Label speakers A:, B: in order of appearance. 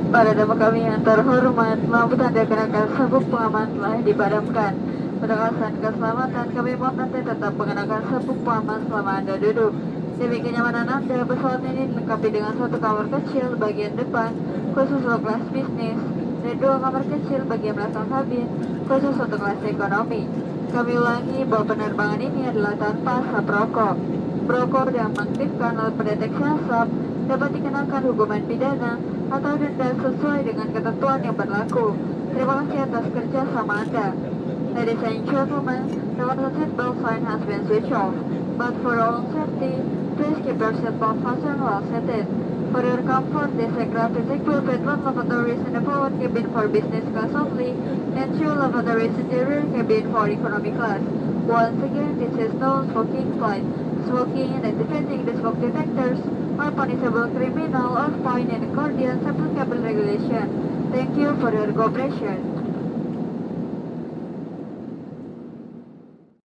A: Para tamu kami yang terhormat, lampu tanda kenakan sabuk pengaman telah dipadamkan. Pada alasan keselamatan, kami mohon Anda tetap mengenakan sabuk pengaman selama Anda duduk. Demi kenyamanan Anda, pesawat ini dilengkapi dengan satu kamar kecil bagian depan, khusus untuk kelas bisnis, dan dua kamar kecil bagian belakang kabin, khusus untuk kelas ekonomi. Kami ulangi bahwa penerbangan ini adalah tanpa asap rokok. Merokok dan mengaktifkan alat pendeteksi asap dapat dikenakan hukuman pidana atau denda sesuai dengan ketentuan yang berlaku. Terima kasih atas kerjasama Anda. Ladies and gentlemen, the one seatbelt sign has been switched off, but for your own safety, please keep your seatbelt fastened while seated. For your comfort, this aircraft is equipped with one lavatories in the forward cabin for business class only, and two lavatories in the rear cabin for economy class. Once again, this is no smoking flight. Smoking and defending the smoke detectors are punishable criminal or fine in accordance with applicable regulation. Thank you for your cooperation.